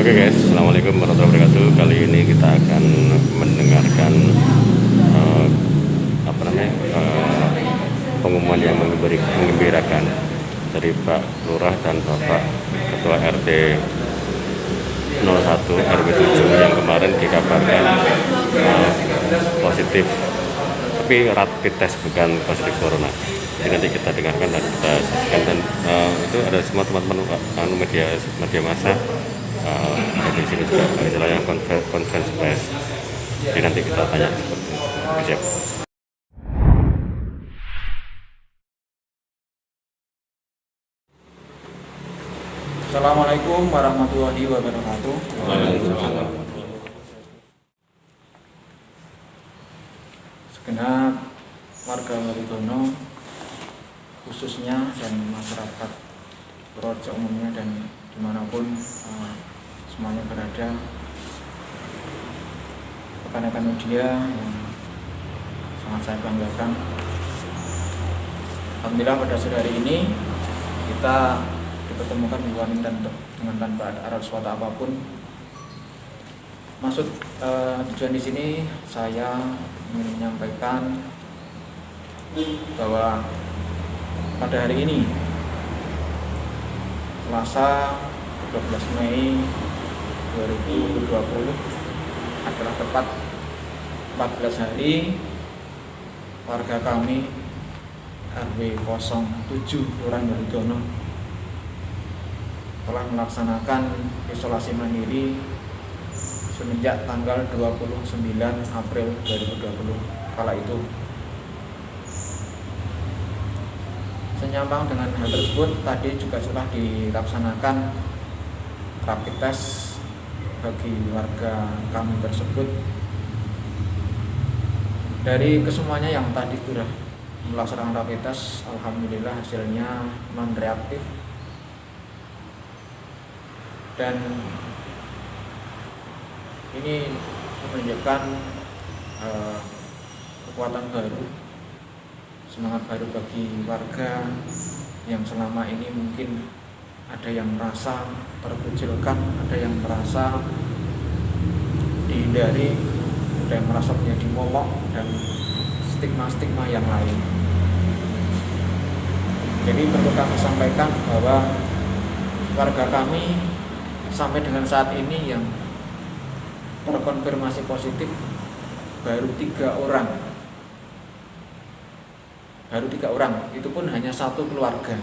Oke guys, assalamualaikum warahmatullahi wabarakatuh. Kali ini kita akan mendengarkan eh, pengumuman yang mengembirakan dari Pak Lurah dan Bapak Ketua RT 01 RW 7 yang kemarin dikabarkan positif, tapi rapid test, bukan positif corona. Jadi nanti kita dengarkan dan kita saksikan, dan itu ada semua teman-teman media massa di sini juga istilahnya conference press. Jadi nanti kita tanya seperti itu. Oke, siap. Assalamualaikum warahmatullahi wabarakatuh. Waalaikumsalam. Segenap warga Walidono khususnya dan masyarakat Purworejo umumnya dan dimanapun semuanya berada, rekan-rekan media yang sangat saya banggakan, alhamdulillah pada sore hari ini kita dipertemukan dengan tanpa ada aral suatu apapun. Maksud tujuan di sini saya ingin menyampaikan bahwa pada hari ini Selasa 12 Mei 2020 adalah tepat 14 hari warga kami RW 07 Kelurahan Walidono telah melaksanakan isolasi mandiri semenjak tanggal 29 April 2020 kala itu. Senyampang dengan hal tersebut, tadi juga sudah dilaksanakan rapid test bagi warga kami tersebut. Dari kesemuanya yang tadi sudah melaksanakan rapid test, alhamdulillah hasilnya non reaktif, dan ini menunjukkan kekuatan baru, semangat baru bagi warga yang selama ini mungkin ada yang merasa terkucilkan, ada yang merasa dihindari, ada yang merasa menjadi momok, dan stigma-stigma yang lain. Jadi perlu kami sampaikan bahwa warga kami sampai dengan saat ini yang terkonfirmasi positif baru 3 orang. Baru 3 orang, itu pun hanya satu keluarga.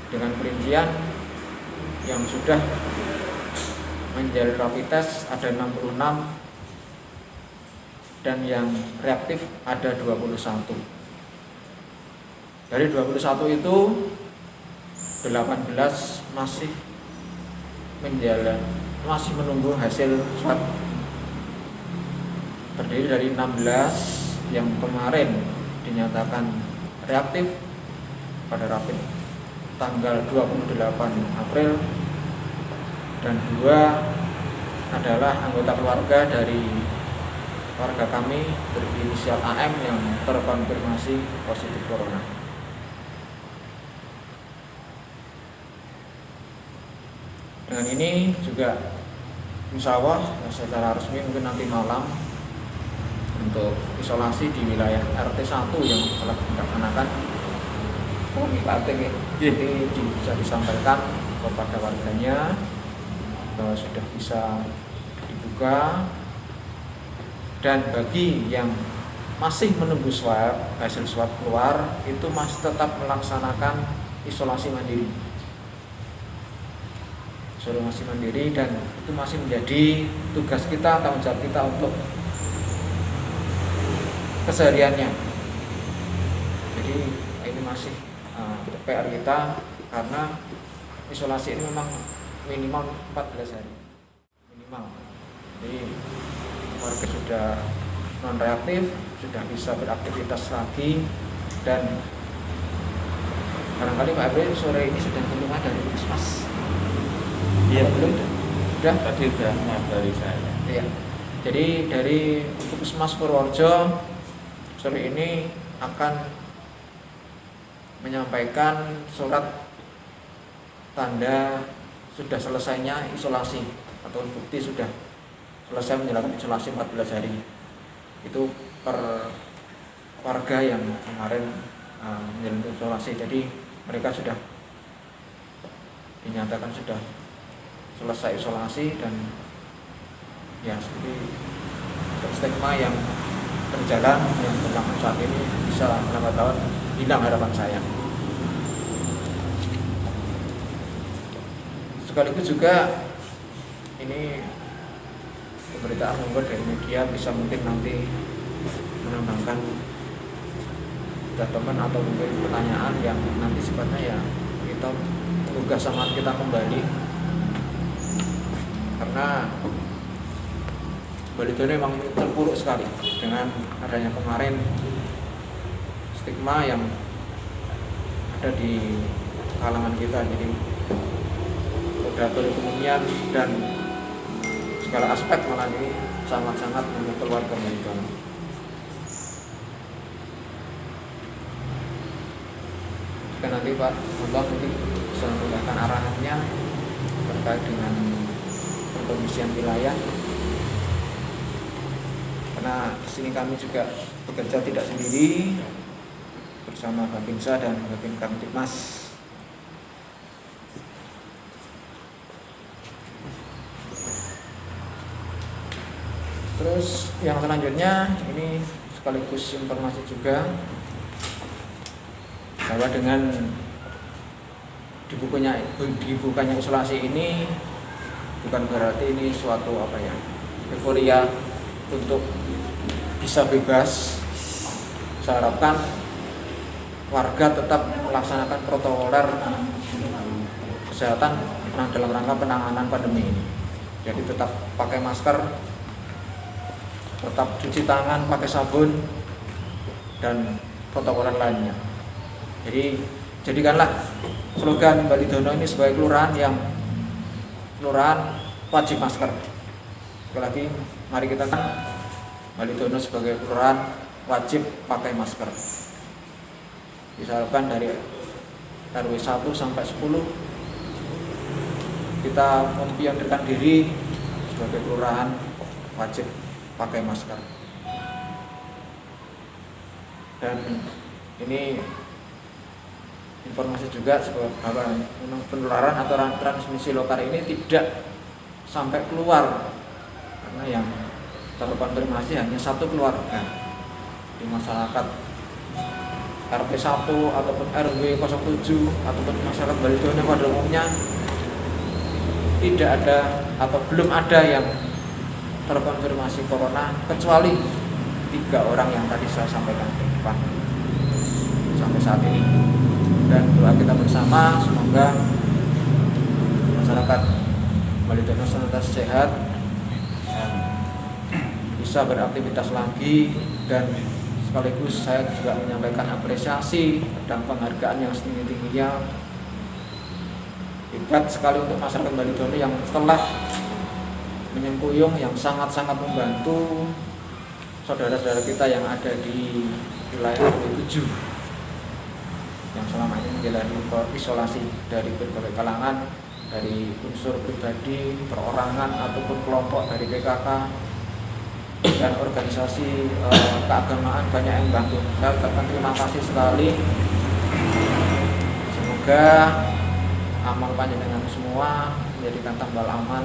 Dengan perincian yang sudah menjalani rapid test ada 66 dan yang reaktif ada 21. Dari 21 itu 18 masih menunggu hasil swab. Terdiri dari 16 yang kemarin dinyatakan reaktif pada rapid tanggal 28 April, dan 2 adalah anggota keluarga dari warga kami berinisial AM yang terkonfirmasi positif corona. Dengan ini juga insya Allah secara resmi mungkin nanti malam untuk isolasi di wilayah RT 1 yang telah dilaksanakan, jadi bisa disampaikan kepada warganya bahwa sudah bisa dibuka, dan bagi yang masih menunggu hasil swab keluar itu masih tetap melaksanakan isolasi mandiri. Dan itu masih menjadi tugas kita, tanggung jawab kita untuk kesehariannya. Jadi ini masih PR kita, karena isolasi ini memang minimal 14 hari minimal. Jadi warga sudah non reaktif, sudah bisa beraktivitas lagi, dan barangkali Pak Abel sore ini sudah keluar dari puskesmas. Iya, belum sudah. Tadi sudah mengabari saya. Iya. Jadi dari Puskesmas Purworejo sore ini akan menyampaikan surat tanda sudah selesainya isolasi atau bukti sudah selesai menjalankan isolasi 14 hari. Itu per warga yang kemarin menjalani isolasi. Jadi mereka sudah dinyatakan sudah selesai isolasi dan ya seperti stigma yang berjalan yang berlangsung saat ini bisa lambat laun hilang harapan saya. Sekaligus juga ini pemberitaan membuat dari media bisa mungkin nanti menambahkan teman atau mungkin pertanyaan yang nanti sifatnya ya kita tugas sama kita kembali, karena Balidono memang terpuruk sekali dengan adanya kemarin stigma yang ada di kalangan kita. Jadi predator ekonomian dan segala aspek malah ini sangat-sangat memukul warga Balidono. Jika nanti Pak Menteri nanti bisa menggunakan arahannya terkait dengan pengkondisian wilayah, karena di sini kami juga bekerja tidak sendiri bersama Babinsa dan Babin Kamtibmas. Terus yang selanjutnya ini sekaligus informasi juga bahwa dengan dibukanya isolasi ini bukan berarti ini suatu euforia untuk bisa bebas. Saya harapkan warga tetap melaksanakan protokoler kesehatan dalam rangka penanganan pandemi ini. Jadi tetap pakai masker, tetap cuci tangan pakai sabun dan protokoler lainnya. Jadi jadikanlah slogan Balidono ini sebagai kelurahan wajib masker. Sekali lagi, mari kita Balidono sebagai kelurahan wajib pakai masker. Diharapkan dari RW 1 sampai 10 kita mempionirkan diri sebagai kelurahan wajib pakai masker. Dan ini informasi juga bahwa penularan atau transmisi lokal ini tidak sampai keluar, karena yang terkonfirmasi hanya satu keluarga di masyarakat RT 1 ataupun RW 07 ataupun masyarakat Balidono pada umumnya tidak ada atau belum ada yang terkonfirmasi corona, kecuali 3 orang yang tadi saya sampaikan di depan sampai saat ini. Dan doa kita bersama semoga masyarakat Balidono senantiasa sehat, bisa beraktivitas lagi, dan sekaligus saya juga menyampaikan apresiasi dan penghargaan yang setinggi-tingginya. Hebat sekali untuk masyarakat Balidono yang telah menyengkuyung, yang sangat-sangat membantu saudara-saudara kita yang ada di wilayah RW 7 yang selama ini menjalani isolasi dari berbagai kalangan, dari unsur pribadi, perorangan ataupun kelompok dari PKK dan organisasi keagamaan banyak yang bantu. Saya ucapkan terima kasih sekali. Semoga amal panjenengan semua menjadikan tambal amal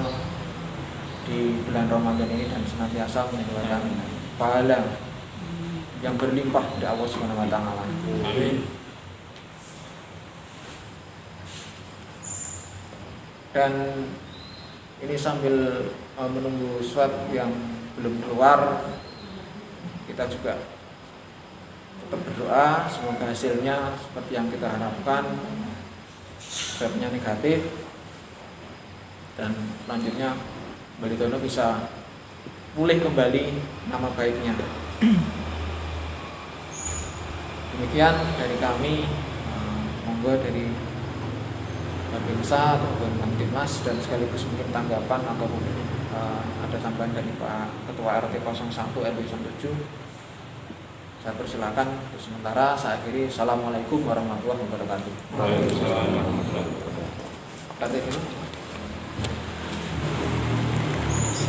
di bulan Ramadan ini dan senantiasa menyebabkan pahala yang berlimpah dari Allah Subhanahu wa taala. Amin. Dan ini sambil menunggu swab yang belum keluar, kita juga tetap berdoa semoga hasilnya seperti yang kita harapkan, swabnya negatif, dan selanjutnya Balidono bisa pulih kembali nama baiknya. Demikian dari kami, monggo dari Babinsa ataupun Kamtibmas, dan sekaligus mungkin tanggapan atau mungkin ada tambahan dari Pak Ketua RT 01 RW 07. Saya persilakan. Untuk sementara saya akhiri. Assalamualaikum warahmatullahi wabarakatuh. Waalaikumsalam warahmatullahi wabarakatuh.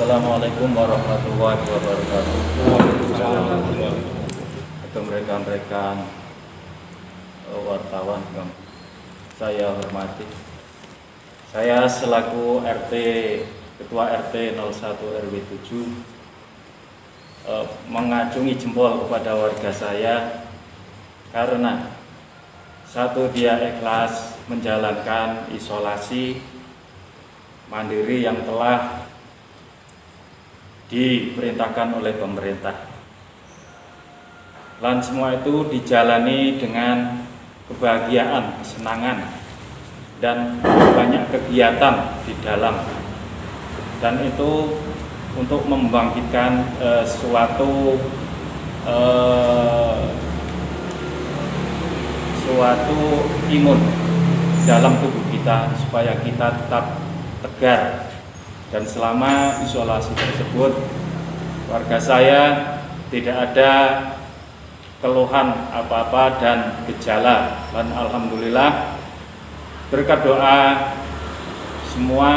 Assalamualaikum warahmatullahi wabarakatuh. Untuk rekan-rekan wartawan yang saya hormati, saya selaku Ketua RT 01 RW 7 mengacungi jempol kepada warga saya karena satu, dia ikhlas menjalankan isolasi mandiri yang telah diperintahkan oleh pemerintah. Dan semua itu dijalani dengan kebahagiaan, kesenangan, dan banyak kegiatan di dalam. Dan itu untuk membangkitkan suatu imun dalam tubuh kita supaya kita tetap tegar. Dan selama isolasi tersebut, warga saya tidak ada keluhan apa-apa dan gejala. Dan alhamdulillah berkat doa semua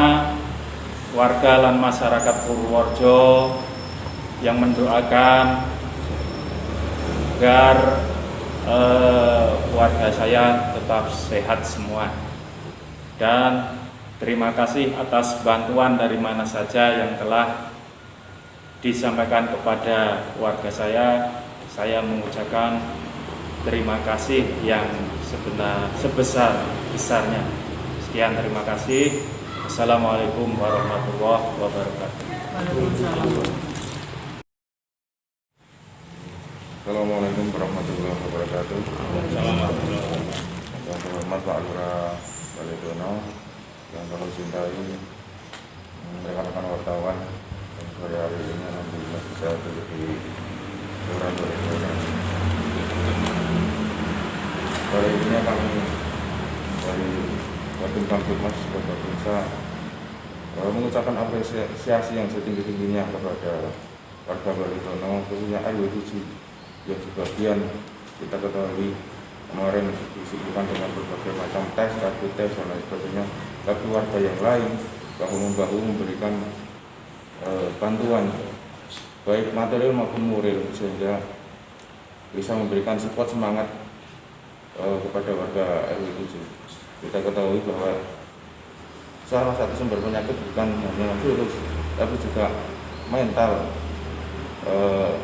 warga dan masyarakat Purworejo yang mendoakan agar warga saya tetap sehat semua. Dan terima kasih atas bantuan dari mana saja yang telah disampaikan kepada warga saya. Saya mengucapkan terima kasih yang sebesar-besarnya. Sekian, terima kasih. Assalamualaikum warahmatullahi wabarakatuh. Assalamualaikum warahmatullahi wabarakatuh. Yang terhormat Pak Lurah Baletono, yang kami cintai rekan-rekan wartawan yang sore hari ini alhamdulillah bisa duduk di Kelurahan Baletono. Sore ini kami dari Batin Kamtipmas Kota Binsa mengucapkan apresiasi yang setinggi-tingginya kepada warga Baletono, khususnya RW 7 yang sebagian kita ketahui kemarin disibukkan dengan berbagai macam tes, rapid tes dan lain sebagainya, tapi warga yang lain bahu-membahu memberikan bantuan baik material maupun moral sehingga bisa memberikan support semangat kepada warga RW 7. Kita ketahui bahwa salah satu sumber penyakit bukan hanya virus tapi juga mental,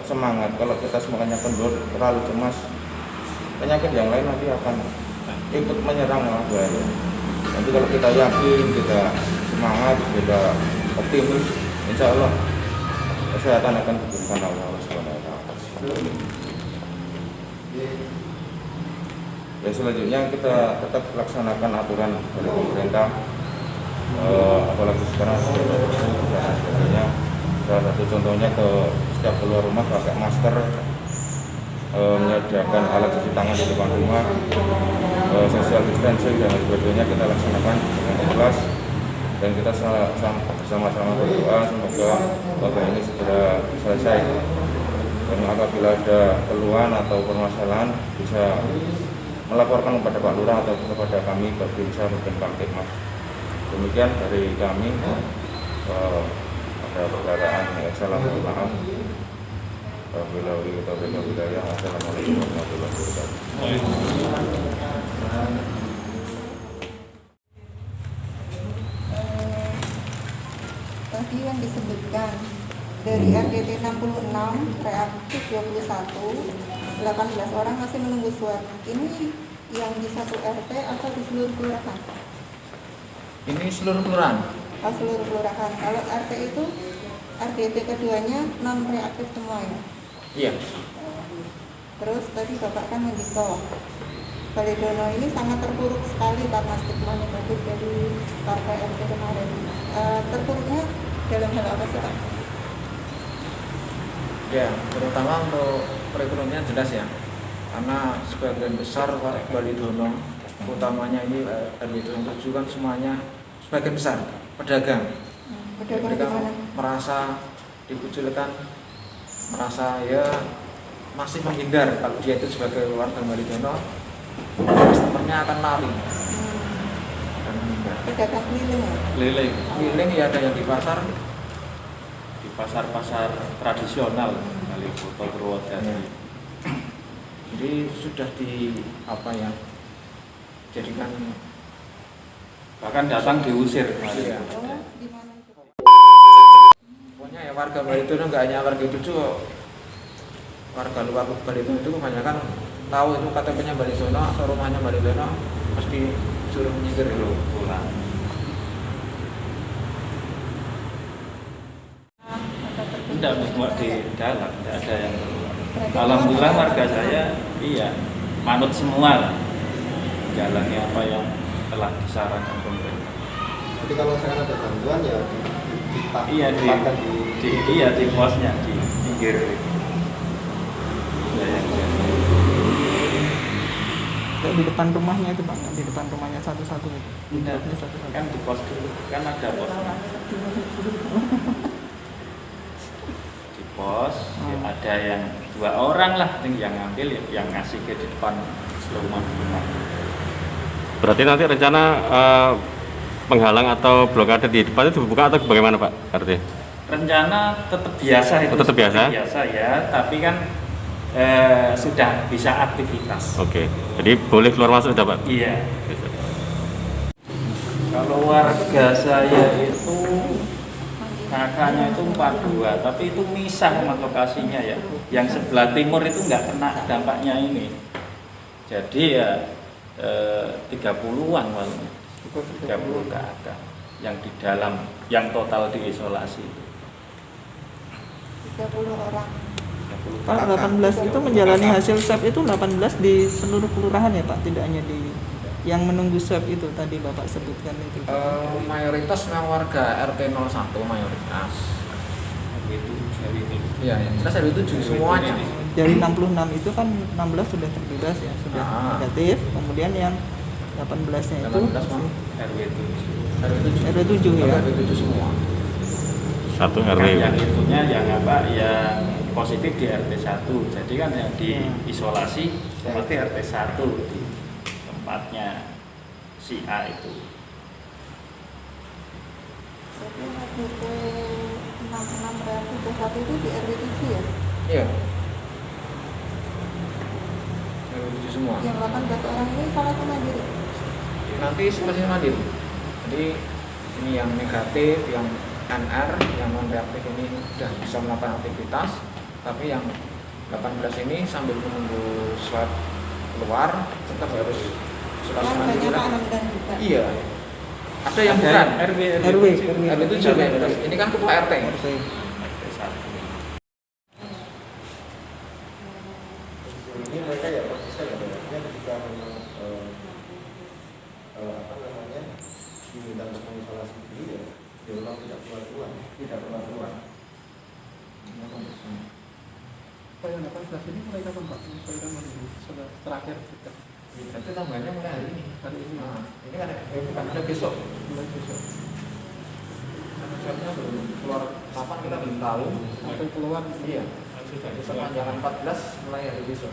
semangat. Kalau kita semangatnya kendor, terlalu cemas, penyakit yang lain nanti akan ikut menyerang malah bahaya. Nanti kalau kita yakin, kita semangat, kita optimis, insya Allah kesehatan akan diberikan Allah SWT. Ya, selanjutnya kita tetap laksanakan aturan dari pemerintah, apalagi sekarang sudah dan sebagainya. Salah satu contohnya ke setiap keluar rumah pakai masker, menyediakan alat cuci tangan di depan rumah, social distancing dan sebagainya kita laksanakan dengan ikhlas, dan kita bersama-sama berdoa semoga wabah ini segera selesai. Dan apabila ada keluhan atau permasalahan bisa melaporkan kepada Pak Lurah atau kepada kami Babinsa dan Kamtipmas. Demikian dari kami. Ada perkataan yang salah, mohon maaf. Wabillahi taufiq wal hidayah. Assalamualaikum warahmatullahi wabarakatuh. Tadi yang disebutkan dari RDT 66 reaktif 21, 18 orang masih menunggu swab. Ini yang di satu RT atau di seluruh kelurahan? Ini seluruh kelurahan. Seluruh kelurahan. Kalau RT itu RDT keduanya non reaktif semua ya? Iya. Terus tadi Bapak kan menghitung Baletono ini sangat terpuruk sekali karena stigma negatif dari partai RT kemarin. Terpuruknya dalam hal apa sih Pak? Ya, terutama untuk perekonomian jelas ya. Karena sebagian besar Baletono, utamanya ini RW 7 kan semuanya sebagian besar pedagang. Mereka merasa dikucilkan, merasa ya masih menghindar kalau dia itu sebagai warga Baletono, customernya akan lari dan menghindar. Pedagang keliling ya? Keliling ya, ada yang di pasar, pasar-pasar tradisional kali Kota Purwodadi. Jadi sudah di apa ya, jadikan Bahkan datang diusir kemarin. Iya. Oh, di mana itu? pokoknya ya warga Baritono nggak hanya warga itu, warga luar Baritono itu kebanyakan tahu itu KTP-nya Baritono atau rumahnya Baritono pasti suruh menyingkir dulu. Pulang. Tidak semua di dalam, tidak ada yang keluar. Alhamdulillah warga saya, iya, manut semua lah. Jalani apa yang telah disarankan pemerintah. Jadi kalau sekarang ada bantuan ya Iya ditempatkan di posnya di pinggir. Ya, yang jadi. Kayak di depan rumahnya itu Pak, di depan rumahnya satu-satu itu. Tidak, Ini satu-satu. kan di pos dulu, kan ada posnya. Di pos ada yang 2 orang lah yang ngambil, yang ngasih ke depan rumah. Berarti nanti rencana penghalang atau blokade di depan itu dibuka atau bagaimana Pak? Artinya? Rencana tetap biasa itu. Oh, tetap biasa? Seperti biasa ya, tapi kan sudah bisa aktivitas. Oke, jadi boleh keluar masuk sudah Pak? Iya. Kalau warga saya itu kakaknya itu 42, tapi itu misah sama lokasinya ya. Yang sebelah timur itu nggak kena dampaknya ini. Jadi ya 30-an malah. 30 ke atas yang di dalam, yang total diisolasi. 30 orang. Pak, 18 itu menjalani hasil swab itu 18 di seluruh kelurahan ya Pak, tidak hanya di yang menunggu swab itu tadi Bapak sebutkan itu. Mayoritas memang warga RT 01 mayoritas. Itu Iya, yang jelas RW 7 semuanya. Dari 66 itu kan 16 sudah terbebas ya, sudah negatif. Kemudian yang 18-nya itu 18 Bang. RW 7. RW 7. RW 7 ya. RW 7 semua. Satu RW. Kan yang itunya yang apa, yang positif di RT 1. Jadi kan yang diisolasi seperti RT 1 di tempatnya si A itu. Berarti RT 66 Reaksi 21 itu di RW 7 ya? Iya. RW 7 semua. Yang 18 orang ini isolasi mandiri. Nanti isolasi mandiri. Jadi ini yang negatif, yang NR, yang non reaktif ini sudah bisa melakukan aktivitas, tapi yang 18 ini sambil menunggu swab keluar tetap harus isolasi mandiri. Warganya Pak Hamdan juga. Iya. Ada yang bukan RW RW 7 mayoritas. Ini kan ketua RT. RT 1. ini mereka ya konsisten ya artinya ketika memang apa namanya diminta untuk mengisolasi diri ya dia memang tidak keluar Tidak keluar keluar. Pak, yang 18 ini mulai kapan Pak? Menyesuaikan mandiri sudah terakhir kita. Itu tambahnya mulai hari ini. Hari ini. Nah, ini ada bukan ada besok. Mulai besok. Swabnya belum keluar kapan kita belum tahu. Atau keluar Iya. Sepanjang 14 mulai hari besok.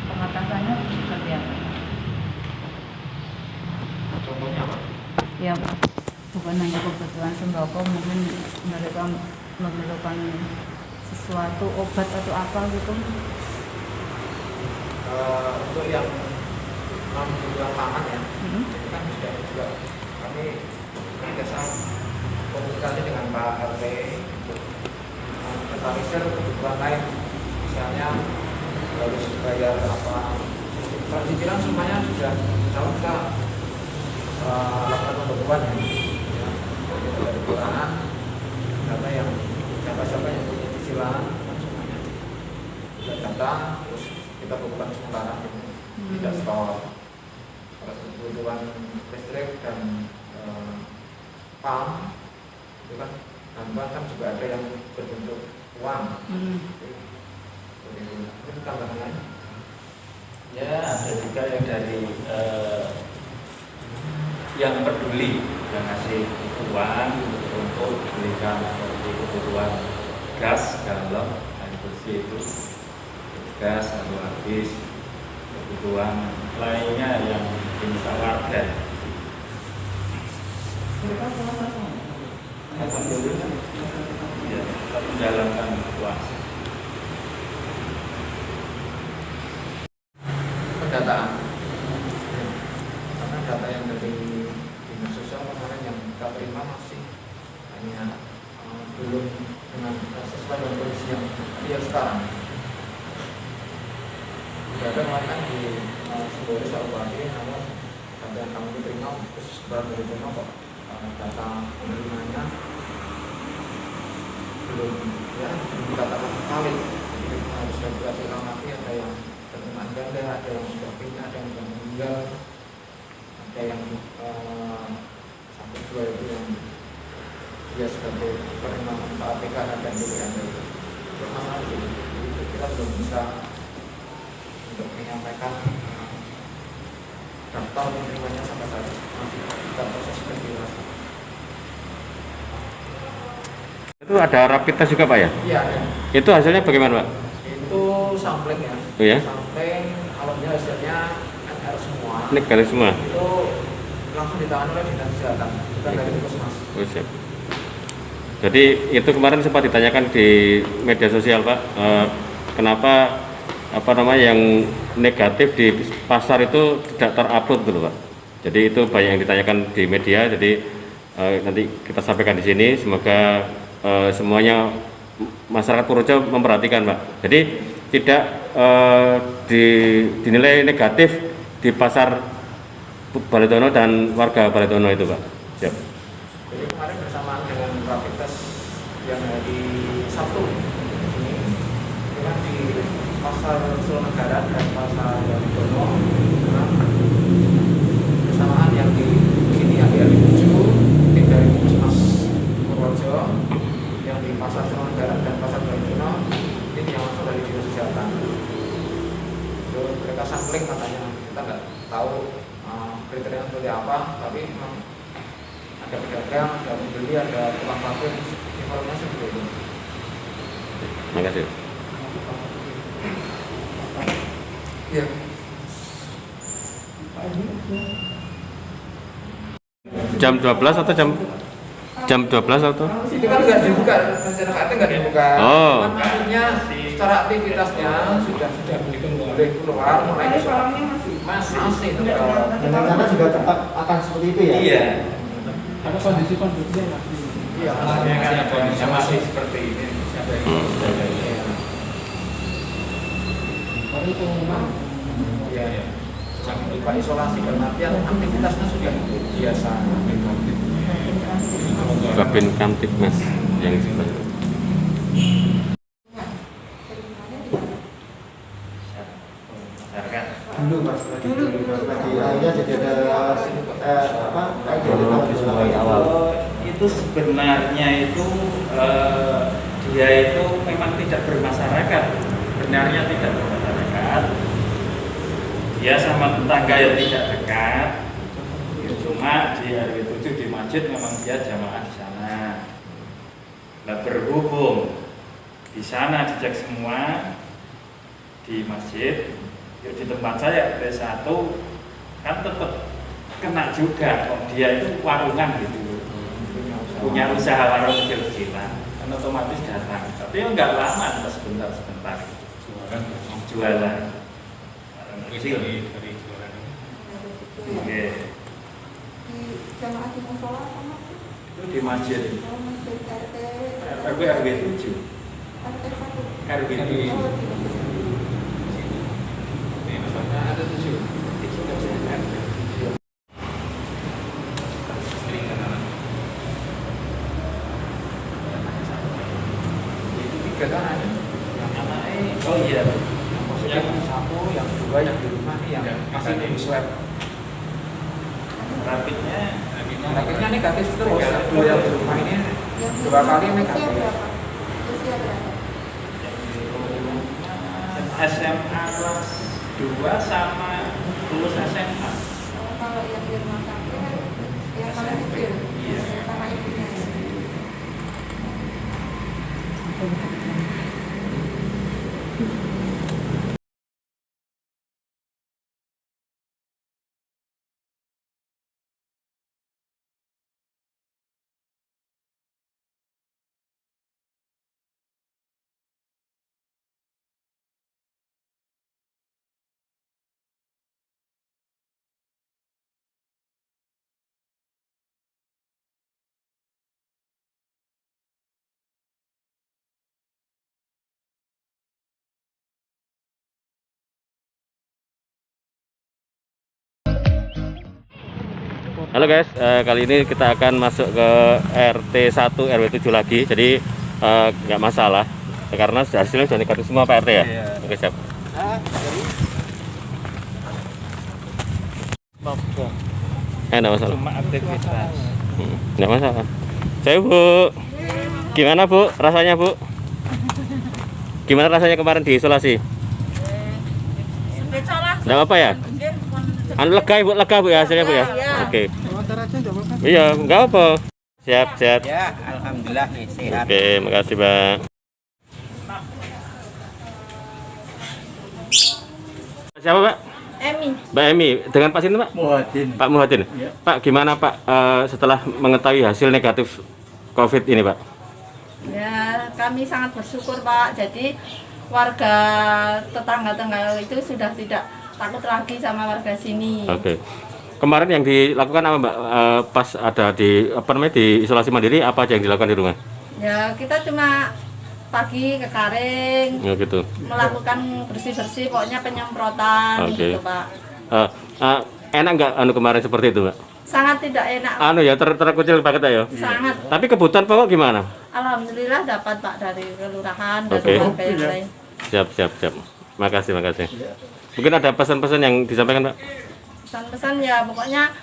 Pengatasannya seperti apa? Contohnya apa? Ya, bukan hanya kebutuhan sembako, mungkin mereka memerlukan sesuatu obat atau apa gitu. Untuk yang non kebutuhan pangan ya, Mhm. itu kan juga kami biasa komunikasi dengan Pak RT untuk meminimalisir kebutuhan lain, misalnya harus bayar apa. Kalau dibilang semuanya sudah insya kita lakukan pembentukan ya, kita dari kelurahan, data yang siapa-siapa yang punya cicilan, semuanya kita data, terus kita bukukan sementara gitu. Tidak stok. Kalau kebutuhan listrik dan PAM itu kan bantuan kan juga ada yang berbentuk uang. Ini tambahan lain. Ya, ada juga yang dari yang peduli yang ngasih uang untuk belikan seperti kebutuhan gas, galon, air bersih itu gas atau habis, kebutuhan lainnya yang diminta warga. Alhamdulillah, ya, tetap menjalankan puasa. Pendataan, karena data yang dari dinas sosial kemarin yang kita terima masih hanya belum dengan sesuai dengan kondisi yang real sekarang. Data kemarin kan di Sumberwari Salubadi, namun data yang kami terima khusus baru dari Jono kok data penerimanya belum dikatakan valid. Jadi harus verifikasi ulang lagi, ada yang penerimaan ganda, ada yang sudah pindah, ada yang sudah meninggal, ada yang sampai 2 itu yang dia sebagai penerimaan PAPK dan DPR itu. Masalah itu, kita belum bisa untuk menyampaikan daftar penerimanya sampai saat ini masih kita proses verifikasi. Itu ada rapid test juga Pak ya? Iya, ada. Itu hasilnya bagaimana Pak? Itu sampling ya. Oh ya? Sampling, alhamdulillah hasilnya NR semua. Negatif semua? Itu langsung ditangani oleh dinas kesehatan, bukan dari puskesmas. Oh siap. Jadi itu kemarin sempat ditanyakan di media sosial Pak, kenapa yang negatif di pasar itu tidak terupload dulu Pak. Jadi itu banyak yang ditanyakan di media, jadi nanti kita sampaikan di sini, semoga semuanya masyarakat Purworejo memperhatikan Pak. Jadi tidak dinilai negatif di pasar Baletono dan warga Baletono itu Pak. Siap. Jadi kemarin bersamaan dengan rapid test yang hari Sabtu ini, itu kan di pasar Sulnegara dan pasar Baletono, bersamaan yang di sini yang di RW7, tim dari Puskesmas Purworejo, yang di pasar Sulnegara dan pasar Baletono, tim yang langsung dari dinas kesehatan. Itu mereka sampling katanya, kita nggak tahu kriteria seperti apa, tapi memang ada pedagang, ada pembeli, ada tukang parkir, informasi seperti itu. Terima kasih. Iya. Jam 12 atau jam 12 atau? Itu kan nggak dibuka, rencana KT nggak dibuka. Oh. Cuman maksudnya secara aktivitasnya sudah boleh keluar, mulai besok. Masih tetap. Dan rencana juga tetap akan seperti itu ya? Iya. Ada kondisi-kondisinya ya? Iya, Maksudnya kan kondisinya masih seperti ini. Baru pengumuman. Iya. Jangan lupa isolasi dan artian aktivitasnya sudah biasa. Kabin Kamtibmas yang sebelah. Masyarakat. Dulu mas, lagi akhirnya jadi ada awal. Itu sebenarnya itu dia itu memang tidak bermasyarakat, benarnya tidak bermasyarakat. Dia sama tetangga yang tidak dekat. Cuma di RW7 di masjid memang dia jamaah di sana. Nah berhubung di sana dicek semua di masjid, ya di tempat saya RW1 kan tetap kena juga. Kok dia itu warungan gitu, punya usaha warung kecil-kecilan, kan otomatis datang. Tapi enggak lama, cuma sebentar. Jualan. Kecil. Oke. Di jamaah di musola sama Itu di masjid. masjid RT RW7. RT 1 RW7. Ada 7. Itu 3 kan ada. Yang anaknya, Oh iya. yang positif yang 1, yang 2, yang di rumah nih yang masih di swab. Rapidnya Rapidnya negatif terus. Yang 2 yang di rumah ini 2 kali negatif. usia berapa? SMA kelas 2 sama lulus SMA. Kalau yang di rumah sakit yang paling kecil Halo guys, kali ini kita akan masuk ke RT 1 RW 7 lagi. Jadi nggak masalah karena hasilnya sudah negatif semua Pak RT ya. Iya. Oke, siap. Nggak masalah. Cuma aktivitas. Nggak masalah. Saya Bu, gimana Bu rasanya Bu? Gimana rasanya kemarin diisolasi? Nggak apa-apa ya? Anu lega Bu, lega Bu ya hasilnya Bu ya? Oke. Iya, nggak apa. Siap, siap. Ya, alhamdulillah nih sehat. Oke, makasih Pak. Siapa Pak? Emi. Mbak Emi, dengan pasien itu Pak? Muhatin. Pak Muhatin. Pak, gimana Pak setelah mengetahui hasil negatif COVID ini Pak? Ya, kami sangat bersyukur Pak. Jadi warga tetangga-tetangga itu sudah tidak takut lagi sama warga sini. Oke. Kemarin yang dilakukan apa Mbak? Pas ada di di isolasi mandiri, apa aja yang dilakukan di rumah? Ya, kita cuma pagi ke Karing, Ya gitu. melakukan bersih-bersih, pokoknya penyemprotan Oke. gitu Pak. Enak nggak anu kemarin seperti itu Mbak? Sangat tidak enak, Anu ya terkucil banget ya. sangat. Tapi kebutuhan pokok gimana? Alhamdulillah dapat Pak dari kelurahan dan Oke. warga yang lain. Siap, siap, siap. Makasih, makasih. Mungkin ada pesan-pesan yang disampaikan Pak? Pesan-pesan ya pokoknya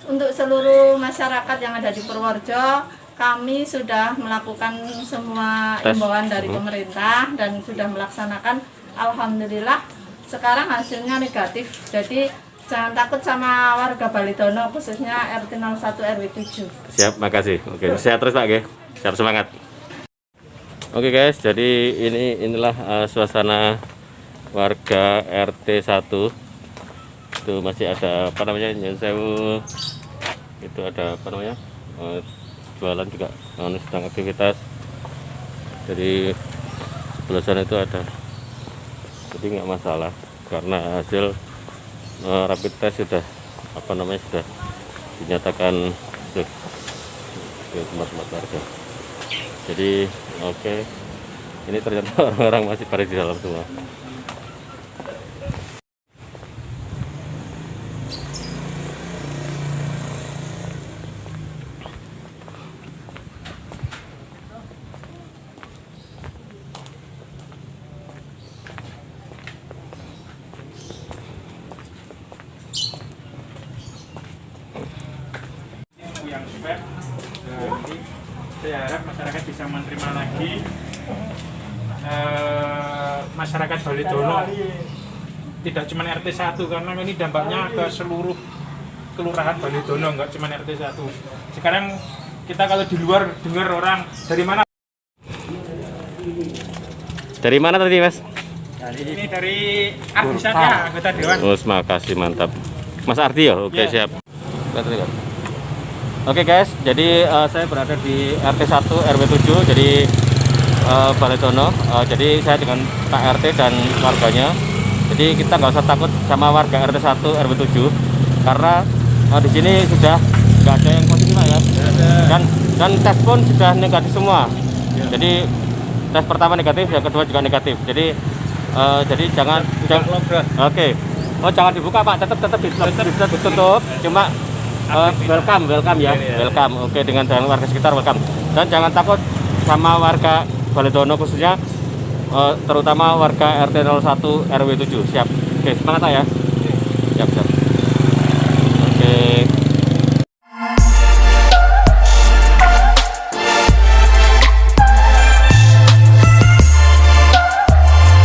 untuk seluruh masyarakat yang ada di Purworejo, kami sudah melakukan semua Tes. imbauan dari pemerintah dan sudah melaksanakan. Alhamdulillah sekarang hasilnya negatif. Jadi jangan takut sama warga Balitono, khususnya RT 01 RW 7. Siap, makasih. Oke, sehat terus Pak, Ge. Siap, semangat. Oke guys, jadi inilah suasana warga RT 1. Itu masih ada apa namanya, Nyun Sewu. Itu ada apa namanya? Jualan juga, sedang aktivitas. Jadi sebelah sana itu ada. Jadi nggak masalah karena hasil rapid test sudah sudah dinyatakan ke tempat-tempat warga. Jadi oke, ini ternyata orang-orang masih pada di dalam semua. Yang swab, jadi saya harap masyarakat bisa menerima lagi masyarakat Balitono, tidak cuma RT 1 karena ini dampaknya ke seluruh kelurahan Balitono, nggak cuma RT 1. Sekarang kita kalau di luar dengar orang dari mana? Dari mana tadi Mas? Ini dari Ardisannya, anggota Dewan. Oh, makasih, mantap. Mas Ardi ya? Oke, Ya. siap. Oke guys, jadi saya berada di RT 1 RW 7, jadi Balitono. Jadi saya dengan Pak RT dan warganya. Jadi kita nggak usah takut sama warga RT 1 RW 7 karena di sini sudah nggak ada yang positif ya. Dan tes pun sudah negatif semua. Jadi tes pertama negatif, yang kedua juga negatif. Jadi jangan oke. Oh, jangan dibuka Pak, tetap ditutup. Cuma welcome ya, welcome. Oke, dengan warga sekitar welcome. Dan jangan takut sama warga Balitono khususnya, terutama warga RT 01 RW 7. Siap. Oke, semangat Pak ya. Siap.